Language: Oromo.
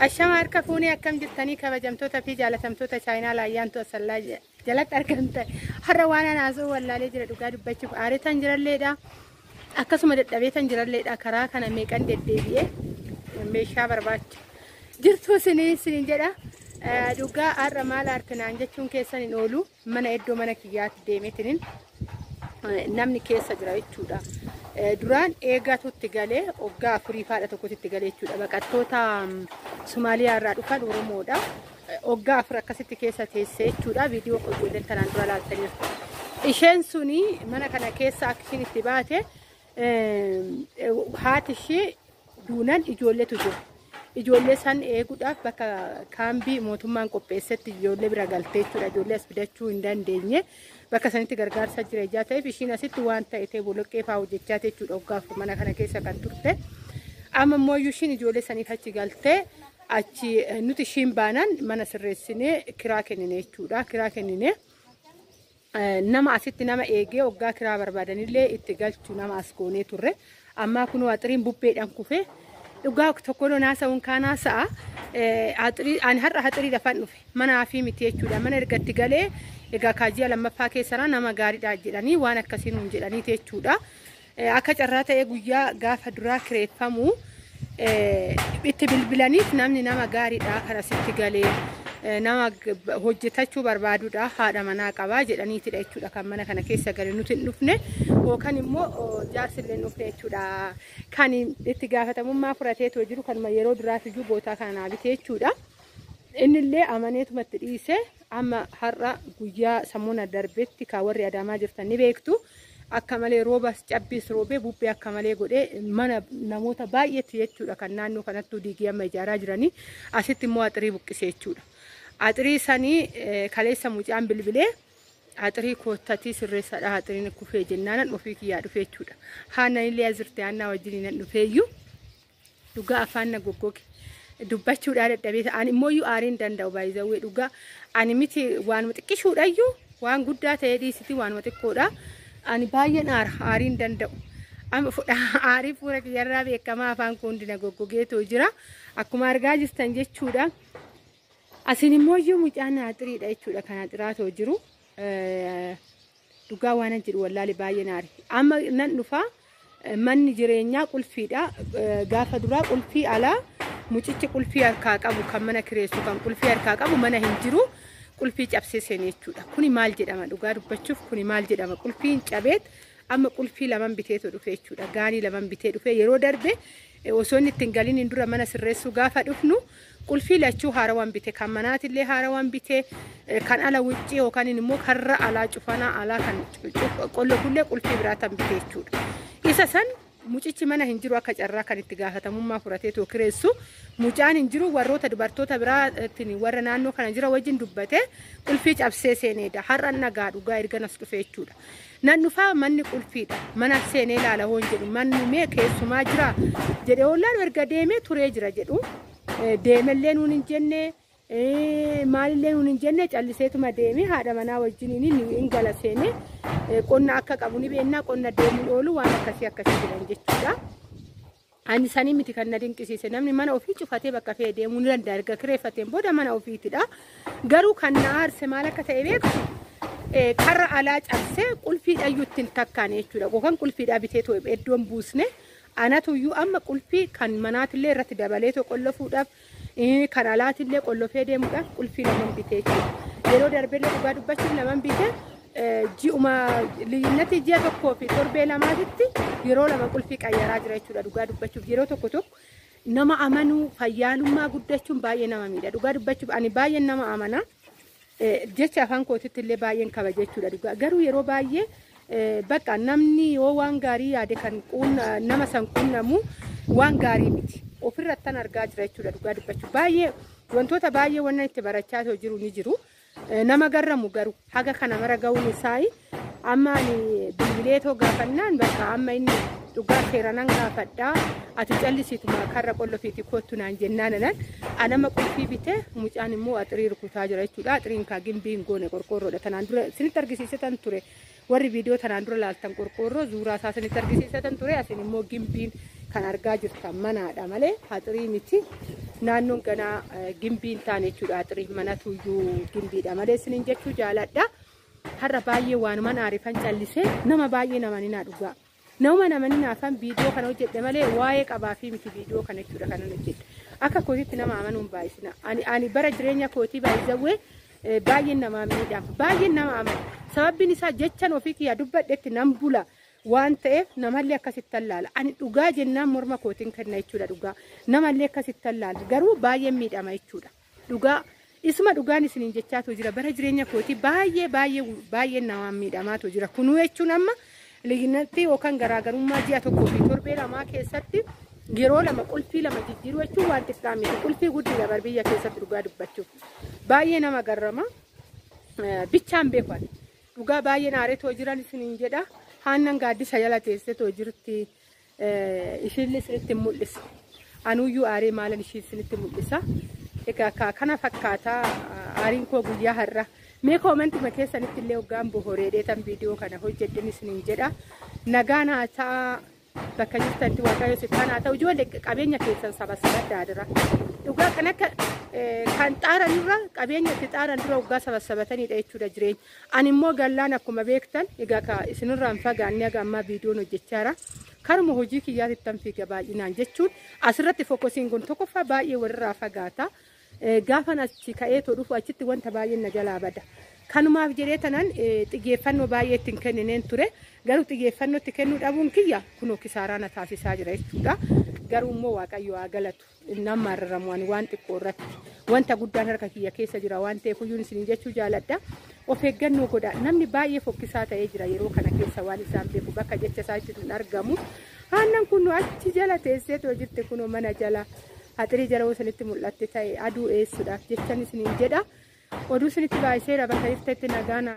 الشمار كفوني أكم جتني كبجمتوتا في جالتمتوتا شاينا لا يانتو سلا جلت أركمت حروانا نازو ولا لجرا دوغا دبچوف آري تنجر ليدا أكسم دبي تنجر ليدا كرا كان ميكان دديبيه ميشا برباچ جرتو سنين جدا دوغا أرمال أرتنان جچون كيسان نولو من إدو من كيات ديمتنين namni keessa jira jechuudha. Duraan eegatu itti galee waggaa afurii faadha tokkotti itti galee jechuudha. Baqattoota Somaaliyaa irraa dhufan Oromoodha. Waggaa afur akkasitti keessa teessee jechuudha. Viidiyoo ijoolleen tanaan dura laaltaniirtu. Isheen suni mana kana keessa akka isheen itti baate haati ishee duunan ijoolleetu jira. Ijoollee san eeguudhaaf bakka kaambii mootummaan qopheessetti ijoollee bira galtee jechuudha. Ijoollee as fidachuu hin dandeenye. Bakka sanitti gargaarsa jireenyaa ta'eef ishiin asitti waan ta'e boloqqee fa'aa hojjechaa jechuudha. Waggaa mana kana keessa kan turte. Amma immoo ishiin ijoollee saniif achi galtee achi nuti ishiin baanaan mana sirreessinee kiraa kennine jechuudha. Kiraa kennine nama asitti nama eegee waggaa kiraa barbaadanillee itti galchuu nama as goonee turre. Amma kun waxiriin bubbeedhaan kufee dhugaa tokko naasa'uun kaanaa sa'a ani har'a haxirii dafan dhufe manaa fi miti jechuudha. Mana ergatti galee egaa kaajii lammaffaa keessaa nama gaariidha jedhanii waan akkasiin hun jedhanii jechuudha. Akka carraa ta'ee guyyaa gaafa duraa kireeffamu itti bilbilaniif namni nama gaariidha kan asitti galee nama hojjetachuu barbaaduudha haadha manaa qabaa jedhaniitidha jechuudha. Kan mana kana keessa galee nuti hin dhufne yookaan immoo jaarsillee hin dhufne jechuudha. Kan itti gaafatamummaa fudhateetoo jiru kanuma yeroo duraaf iyyuu bootaa kana naabitee jechuudha. Innillee amaneetumatti dhiisee amma har'a guyyaa sammuuna darbetti ka warri Adaamaa jirtan ni beektu. Akka malee rooba cabbiis roobee bubbee akka malee godhee mana namoota baay'eetti jechuudha. Kan naannoo kanatti diigii amma ijaaraa jiranii asitti immoo axirii buqqisee jechuudha. Axirii sanii kaleessa mucaan bilbilee axirii koottatii sirreessadha axiriin kufee jennaan ofii kiyyaa dhufee jechuudha. Haana illee azirtee aanaa wajjin hin dhufeeyyuu dhugaa afaan na goggoge. Dubbachuudha dadhabee ani immoo aariin danda'u baay'ee dhugaa ani miti waan xiqqishuudhayyuu waan guddaa ta'ee dhiisiti waan xiqqoodha ani baay'een aariin danda'u amma fudha aarii fuula kiyyarraa beekamaa afaan kun dina goggogeetoo jira akkuma argaa jirtan jechuudha. Asin immoo mucaan axiriidha jechuudha kan axiraatoo jiru dhugaa waan jedhu wallaahi baay'een aari amma nan dhufaa manni jireenyaa qulfiidha gaafa duraa qulfii alaa mucichi qulfii harkaa qabu kan mana kireessu kan qulfii harkaa qabu mana hin jiru qulfii cabsee seenee jechuudha. Kuni maal jedhama dhugaa dubbachuuf kuni maal jedhama qulfiin cabeet amma qulfii laman biteetu dhufe jechuudha. Gaanii laman bitee dhufe yeroo darbe osoo inni ittiin galiin dura mana sirreessuu gaafa dhufnu qulfii lachuu haarawwan bite kan manaatillee haarawwan bite kan ala wuccii yookaan immoo karra alaa cufanaa alaa kan qollofullee qulfii biraatan bite jechuudha. Isa san mucichi mana hin jiru akka carraa kan itti gaafatamummaa fudhatee too kireessu mucaan hin jiru warroota dubartoota biraatiin warra naannoo kana jira wajjin dubbate qulfii cabsee seeneedha. Har'a nagaa dhugaa erganas dhufe jechuudha. Nan dhufaa manni qulfiidha mana seenee ilaala hoon jedhu manni mee keessumaa jira jedhee ollaan erga deemee turee jira jedhu deemellee nuun hin jenne maalillee nuun hin jenne calliseetuma deemee haadha manaa wajjin hin gala seenee qonna akka qabu ni beennaa qonna deemuun oolu waan akkasii jiran jechuudha. Ani sanii miti kan na dinqisiise namni mana ofii cufatee bakka fee deemuu ni danda'a erga kireeffateen booda mana ofiitidha. Garuu kan na aarse maal akka ta'e beektu karra alaa cabsee qulfiidha iyyuu ittiin takkaan jechuudha. Yookaan qulfiidhaa bitee too iddoon buusne anatuyyuu amma qulfii kan manaatillee irratti dabalee too qollofuudhaaf kan alaatillee qollofee deemuudhaaf qulfii laman bitee jechuudha. Yeroo darbeellee dhugaa dubbachuuf laman bitee ji'uma liyyinatti ji'a tokkoo fi torbee lamaatitti yeroo lama qulfii qayyaraa jira jechuudha. Dhugaa dubbachuuf yeroo tokko nama amanuu fayyaalummaa guddachuun baay'ee nama miidha. Dhugaa dubbachuuf ani baay'een nama amana jecha afaan kootitti illee baay'een kabaja jechuudha. Dhugaa garuu yeroo baay'ee bakka namni yoo waan gaarii yaade kan nama san qunnamu waan gaarii miti ofirrattan argaa jira jechuudha. Dhugaa dubbachuuf baay'ee wantoota baay'ee wannan itti barachaa jiru ni jiru. Nama garramu garuu haga kana mara ga'uun isaa amma ani bilbileetoo gaafannaan bakka amma inni dhugaa seeranan gaafadhaa ati callisituma karra qollofiiti kootu naan jennaan anama qulfii bite mucaan immoo axirii rukutaa jira jechuudha. Axiriin kaa gimbii hin goone qorqoorroodha. Tanaan dura isinitti argisiisatan ture warri viidiyoo tanaan dura laaltan qorqoorroo zuuraa isaa isinitti argisiisatan ture asin immoo gimbiin kan argaa jirtan manaadha malee axirii miti. naannoon ganaa gimbii hin taane jechuudha xirii mana tuyyuu gimbiidha malee isiniin jechuu jaaladha. Har'a baay'ee waanuma aarifan callisee nama baay'ee namanina dhugaa. Nama namanina afaan viidiyoo kana hojjedhe malee waa'ee qabaa fi miti viidiyoo kana jechuudha kana hojjedhe. Akka kootiitti nama amanuun baay'isina. Ani bara jireenya kootii baay'isawwee baay'ee nama miidhama. Baay'ee nama amana. Sababbiin isaa jechan ofii kiyya dubbadhetti nan bula waan ta'eef namallee akkasitti tallaala. Ani dhugaa jennaan morma kootiin kenna jechuudha dhugaa. Namallee akkasitti tallaala. Garuu baay'ee miidhama jechuudha. Dhugaa isuma dhugaan isiniin jechaatu jira bara jireenya kootii baay'ee nama miidhamaatu jira. Kunuu jechuun amma liginatti yookaan garaagarummaa ji'a tokkoo fi torbee lamaa keessatti yeroo lama qulfii lama jijjiiruu jechuun waan xiqqaa miti. Qulfii guddiidha bar biyya keessatti dhugaa dubbachuuf. Baay'ee nama garrama. Bichaan beekan. Dhugaa baay'ee naaretoo jiran isiniin jedha. Haannan gaaddisa jala teessetoo jirti. Ishiin isinitti mul'isa. Anuuyyuu aaree maalan ishiin isinitti mul'isa. Egaa kana fakkaataa aariin koo guyyaa har'a. Mee koomentima keessanitti illee hoggaan bohoree dheetan viidiyoo kana hojjedhin isiniin jedha. Nagaan haa ta'a. Bakka jirtanitti waaqayyo siffaan haa ta'u ijoollee qabeenya keessan sabasabadhaa dira. Dhugaa kan akka kan xaaran irra qabeenya itti xaaran dura hoggaa sabasabataniidha jechuudha jireenya. Ani immoo gallaan akkuma beektan egaa isinirraan fagaannee aga ammaa viidiyoon hojjechaara. Karuma hojii kiyyaatittan fiiga baay'inaan jechuun asirratti fokkosiin kun tokkoffaa baay'ee walirraa fagaata. Gaafa achi ka'ee too dhufu achitti wanta baay'een na jalaa bada. Kanumaaf jedhee tanan xiyyeeffannoo baay'ee ittiin kennineen ture. Garuu xiyyeeffannoo itti kennuu dhabuun kiyya kunoo kisaaraa na taasisaa jira jechuudha. Garuu immoo waaqayyo haa galatu. Innaan marramu waan xiqqoo irratti. Wanta guddaan harka kiyya keessa jira waan ta'eef iyyuu isin jechuu jaaladha. Of eeggannoo godha. Namni baay'ee fokkisaa ta'ee jira yeroo kana keessa waan isaan beeku bakka jecha isaatti hin argamu. Aannan kun achi jala teessee too jirti kunoo mana jala. Haxirii jala isinitti mul'atte ta'e aduu eessuudhaaf jechan isiniin jedha. Oduu isinitti baay'iseera bakka jirtetti nagaan